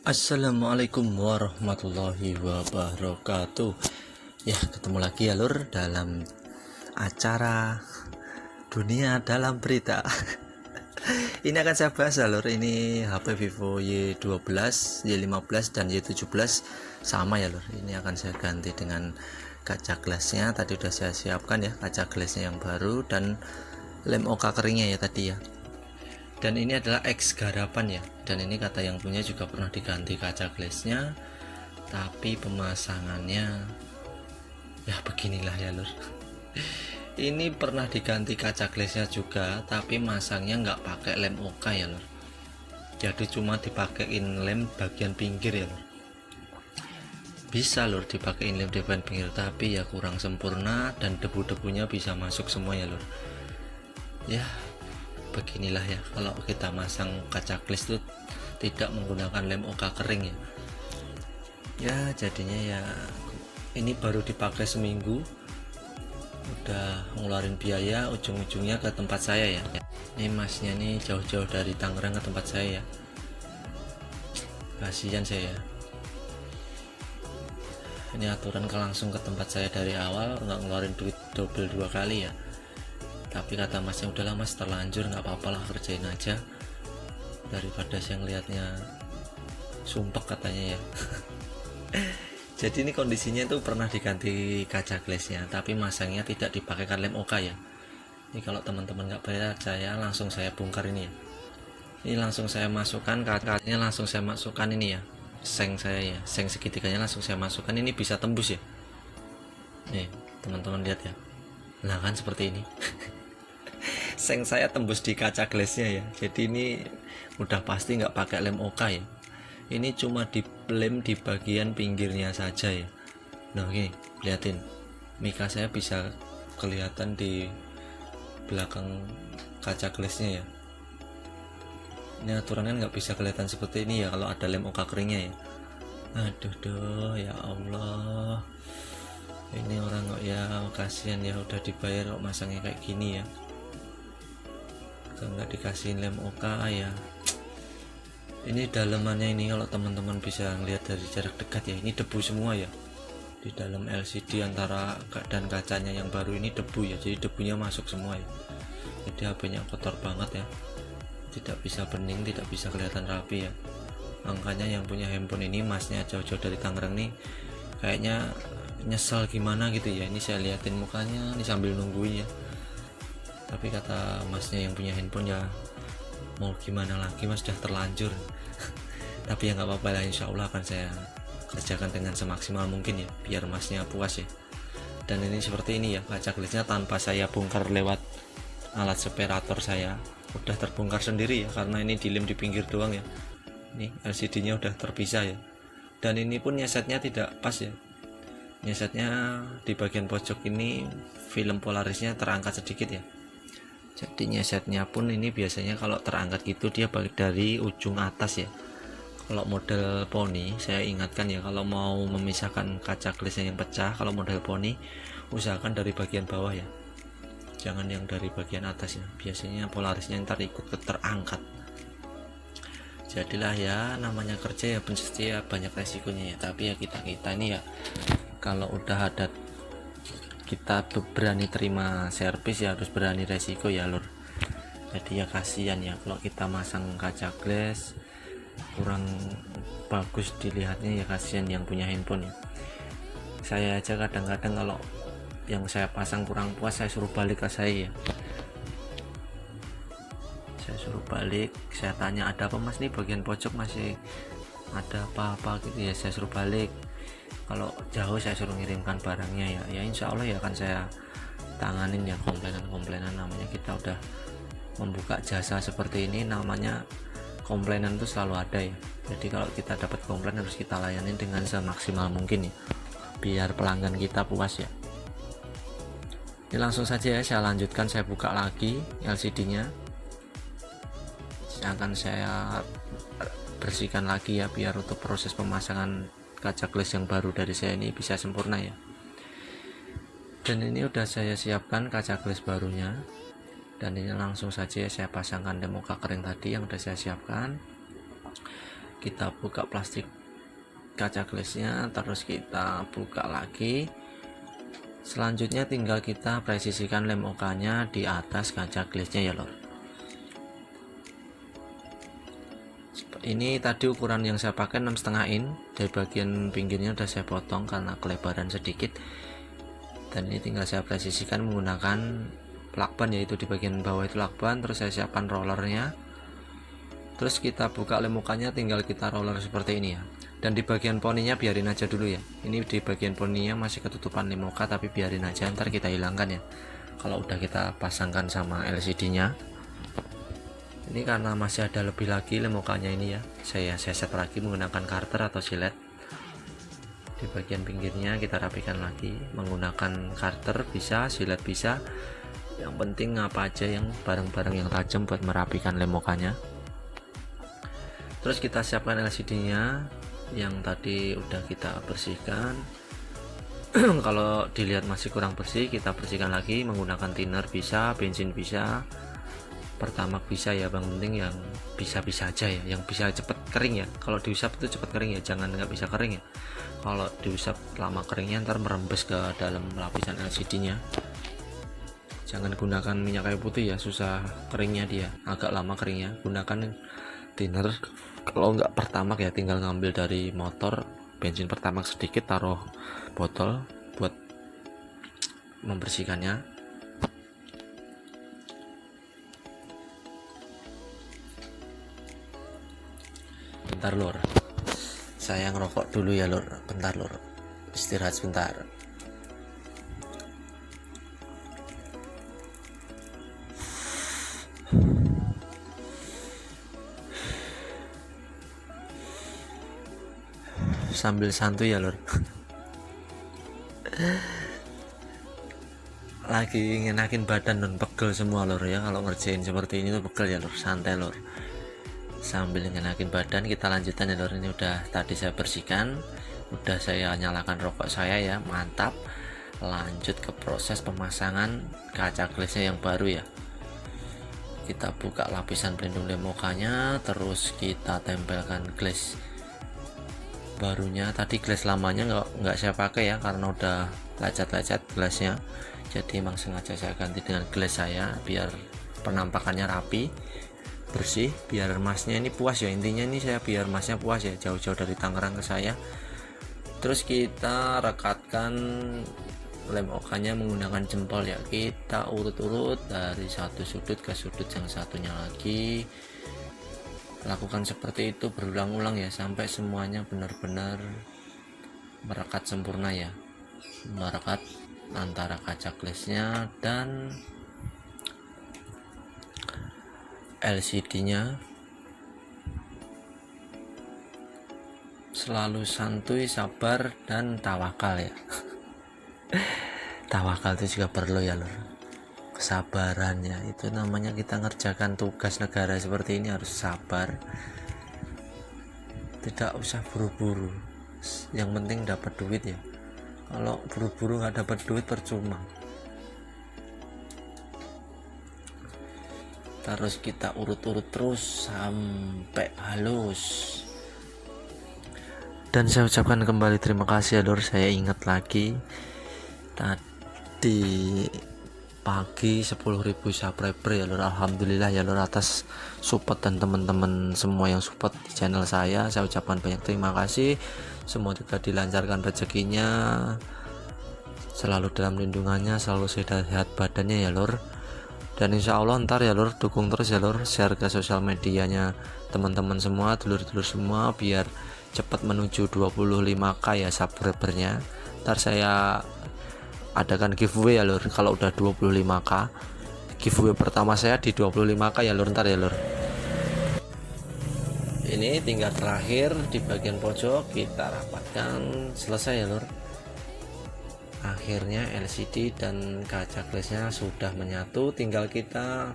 Assalamualaikum warahmatullahi wabarakatuh. Ya, ketemu lagi ya Lur dalam acara Dunia Dalam Berita. Ini akan saya bahas ya Lur. Ini HP Vivo Y12, Y15 dan Y17 sama ya Lur. Ini akan saya ganti dengan kaca glasnya. Tadi udah saya siapkan ya kaca glasnya yang baru dan lem oka keringnya ya tadi ya. Dan ini adalah X garapan ya, dan ini kata yang punya juga pernah diganti kaca glassnya, tapi pemasangannya ya beginilah ya Lur. Ini pernah diganti kaca glassnya juga, tapi masangnya nggak pakai lem oka ya Lur, jadi cuma dipakein lem bagian pinggir ya Lur. Bisa Lur dipakein lem di bagian pinggir, tapi ya kurang sempurna dan debu-debunya bisa masuk semua ya Lur. Ya beginilah ya, kalau kita masang kaca glass itu tidak menggunakan lem oka kering ya. Ya jadinya ya ini baru dipakai seminggu udah ngeluarin biaya ujung-ujungnya ke tempat saya ya. Ini masnya nih jauh-jauh dari Tangerang ke tempat saya ya, kasihan saya. Ini aturan langsung ke tempat saya dari awal, nggak ngeluarin duit double 2 kali ya. Tapi kata masnya udahlah mas, terlanjur nggak apa-apa lah, kerjain aja daripada saya ngelihatnya sumpek katanya ya. Jadi ini kondisinya itu pernah diganti kaca glassnya, tapi masangnya tidak dipakaikan lem oka ya. Ini kalau teman-teman nggak percaya, langsung saya bongkar ini ya. Ini langsung saya masukkan kacanya, langsung saya masukkan ini ya, seng saya ya, seng segitiganya langsung saya masukkan. Ini bisa tembus ya. Nih teman-teman lihat ya, nah kan seperti ini. Seng saya tembus di kaca glassnya ya, jadi ini udah pasti nggak pakai lem oka ya. Ini cuma di lem di bagian pinggirnya saja ya. Nah oke, liatin mika saya bisa kelihatan di belakang kaca glassnya ya. Ini aturan kan nggak bisa kelihatan seperti ini ya kalau ada lem oka keringnya ya. Aduh ya Allah, ini orang kok ya kasihan ya, udah dibayar kok masangnya kayak gini ya, nggak dikasihin lem oka ya. Ini dalamannya ini kalau teman-teman bisa lihat dari jarak dekat ya, ini debu semua ya di dalam LCD antara dan kacanya yang baru ini debu ya, jadi debunya masuk semua ya. Jadi HP-nya kotor banget ya, tidak bisa bening, tidak bisa kelihatan rapi ya. Makanya yang punya handphone ini masnya jauh-jauh dari Tangerang nih kayaknya nyesel gimana gitu ya. Ini saya liatin mukanya ini sambil nungguin ya, tapi kata masnya yang punya handphone ya mau gimana lagi mas, sudah terlanjur. Tapi ya nggak apa-apa lah, insya Allah akan saya kerjakan dengan semaksimal mungkin ya, biar masnya puas ya. Dan ini seperti ini ya kaca glassnya, tanpa saya bongkar lewat alat separator, saya udah terbongkar sendiri ya, karena ini dilem di pinggir doang ya. Ini LCD nya udah terpisah ya, dan ini pun nyesetnya tidak pas ya. Nyesetnya di bagian pojok ini film polarisnya terangkat sedikit ya, jadi nyesetnya pun ini biasanya kalau terangkat gitu dia balik dari ujung atas ya. Kalau model poni saya ingatkan ya, kalau mau memisahkan kaca glassnya yang pecah, kalau model poni usahakan dari bagian bawah ya, jangan yang dari bagian atas ya, biasanya polarisnya ntar ikut terangkat. Jadilah ya namanya kerja ya pasti ya banyak resikonya ya, tapi ya kita ini ya kalau udah ada, kita berani terima servis ya harus berani resiko ya Lur. Jadi ya kasihan ya kalau kita masang kaca glass kurang bagus dilihatnya ya, kasihan yang punya handphone ya. Saya aja kadang-kadang kalau yang saya pasang kurang puas, saya suruh balik ke saya ya, saya suruh balik, saya tanya ada apa mas, nih bagian pojok masih ada apa-apa gitu ya, saya suruh balik. Kalau jauh saya suruh ngirimkan barangnya ya, ya insya Allah ya akan saya tanganin ya komplainan, namanya kita udah membuka jasa seperti ini, namanya komplainan itu selalu ada ya. Jadi kalau kita dapat komplain harus kita layanin dengan semaksimal mungkin ya, biar pelanggan kita puas ya. Ini langsung saja ya saya lanjutkan, saya buka lagi LCD nya, akan saya bersihkan lagi ya, biar untuk proses pemasangan kaca glass yang baru dari saya ini bisa sempurna ya. Dan ini udah saya siapkan kaca glass barunya, dan ini langsung saja saya pasangkan lem oka kering tadi yang udah saya siapkan. kita buka plastik kaca glassnya, terus kita buka lagi. Selanjutnya tinggal kita presisikan lem OK nya di atas kaca glassnya ya lor. Ini tadi ukuran yang saya pakai 6,5 in. Dari bagian pinggirnya udah saya potong karena kelebaran sedikit, dan ini tinggal saya presisikan menggunakan lakban, yaitu di bagian bawah itu lakban. Terus saya siapkan rollernya, terus kita buka lem OK nya, tinggal kita roller seperti ini ya. Dan di bagian poninya biarin aja dulu ya, ini di bagian poninya masih ketutupan lem OK, tapi biarin aja, ntar kita hilangkan ya kalau udah kita pasangkan sama LCD nya. Ini karena masih ada lebih lagi lem OK nya ini ya, saya set lagi menggunakan karter atau silet. Di bagian pinggirnya kita rapikan lagi menggunakan karter bisa, silet bisa, yang penting apa aja yang barang-barang yang tajam buat merapikan lem OK nya. Terus kita siapkan LCD nya yang tadi udah kita bersihkan. Kalau dilihat masih kurang bersih, kita bersihkan lagi menggunakan thinner bisa, bensin bisa, pertamax bisa ya, bang, penting yang bisa-bisa aja ya, yang bisa cepet kering ya. Kalau diusap itu cepet kering ya, jangan nggak bisa kering ya. Kalau diusap lama keringnya ntar merembes ke dalam lapisan LCD nya. Jangan gunakan minyak kayu putih ya, susah keringnya dia, agak lama keringnya. Gunakan thinner. Kalau nggak pertamax ya tinggal ngambil dari motor, bensin pertamax sedikit, taruh botol buat membersihkannya. Bentar lor, saya ngerokok dulu ya lor, bentar lor, istirahat sebentar. Sambil santuy ya lor. Lagi ngenakin badan non, pegel semua lor ya, kalau ngerjain seperti ini tuh pegel ya lor, santai lor. Sambil ngenakin badan kita lanjutkan ya lor. Ini udah tadi saya bersihkan, udah saya nyalakan rokok saya ya, mantap. Lanjut ke proses pemasangan kaca glassnya yang baru ya. Kita buka lapisan pelindung lem OK nya, terus kita tempelkan glass barunya. Tadi glass lamanya nggak saya pakai ya karena udah lecet-lecet glassnya, jadi emang sengaja saya ganti dengan glass saya biar penampakannya rapi, bersih, biar masnya ini puas ya. Intinya ini saya biar masnya puas ya, jauh-jauh dari Tangerang ke saya. Terus kita rekatkan lem OK nya menggunakan jempol ya, kita urut-urut dari satu sudut ke sudut yang satunya lagi. Lakukan seperti itu berulang-ulang ya sampai semuanya benar-benar merekat sempurna ya, merekat antara kaca glassnya dan LCD nya. Selalu santuy, sabar, dan tawakal ya. Tawakal itu juga perlu ya lor, kesabarannya itu namanya. Kita ngerjakan tugas negara seperti ini harus sabar, tidak usah buru-buru, yang penting dapat duit ya. Kalau buru-buru nggak dapat duit percuma. Terus kita urut-urut terus sampai halus. Dan saya ucapkan kembali terima kasih ya lor. Saya ingat lagi tadi pagi 10.000 subscriber ya lor. Alhamdulillah ya lor atas support dan teman-teman semua yang support di channel saya ucapkan banyak terima kasih. Semoga dilancarkan rezekinya, selalu dalam lindungannya, selalu sehat badannya ya lor. Dan insya Allah ntar ya lor, dukung terus ya lor, share ke sosial medianya teman-teman semua, dulur-dulur semua, biar cepat menuju 25k ya subscribernya. Ntar saya adakan giveaway ya lor kalau udah 25k. Giveaway pertama saya di 25k ya lor, ntar ya lor. Ini tinggal terakhir di bagian pojok kita rapatkan, selesai ya lor. Akhirnya LCD dan kaca glassnya sudah menyatu, tinggal kita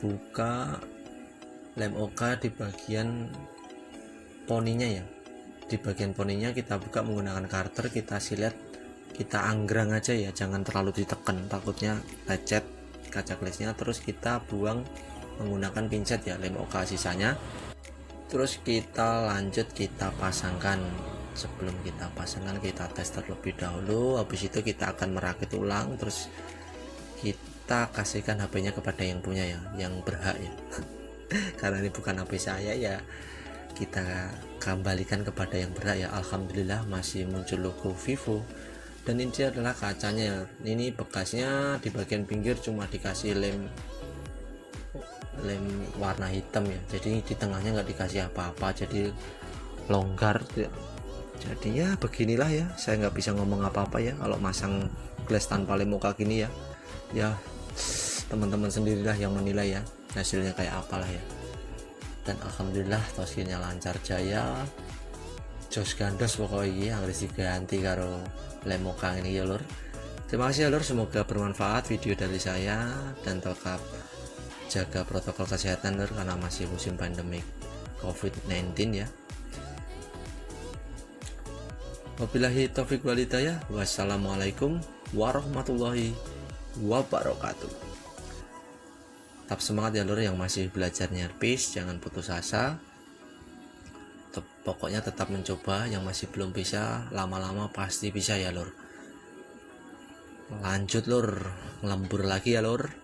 buka lem OK di bagian poninya ya. Di bagian poninya kita buka menggunakan karter, kita silet, kita anggrang aja ya, jangan terlalu ditekan takutnya lecet kaca glassnya. Terus kita buang menggunakan pincet ya lem OK sisanya. Terus kita lanjut, kita pasangkan. Sebelum kita pasangkan, kita tes terlebih dahulu. Habis itu kita akan merakit ulang, terus kita kasihkan HP-nya kepada yang punya ya, yang berhak ya. Karena ini bukan HP saya ya, kita kembalikan kepada yang berhak ya. Alhamdulillah masih muncul logo Vivo. Dan ini adalah kacanya, ini bekasnya di bagian pinggir cuma dikasih lem warna hitam ya, jadi di tengahnya nggak dikasih apa-apa, jadi longgar ya. Jadi ya beginilah ya, saya nggak bisa ngomong apa-apa ya kalau masang glass tanpa lem muka gini ya. Ya teman-teman sendirilah yang menilai ya hasilnya kayak apalah ya. Dan alhamdulillah toskinya lancar jaya, jos gandos pokoknya harus diganti karo lem muka ini ya lur. Terima kasih ya lur, semoga bermanfaat video dari saya, dan tetap jaga protokol kesehatan lur, karena masih musim pandemi COVID-19 ya. Wabillahi taufiq wal hidayah. Wassalamualaikum warahmatullahi wabarakatuh. Tetap semangat ya lur yang masih belajar nyerpis, jangan putus asa. Pokoknya tetap mencoba, yang masih belum bisa lama-lama pasti bisa ya lur. Lanjut lur, ngelembur lagi ya lur.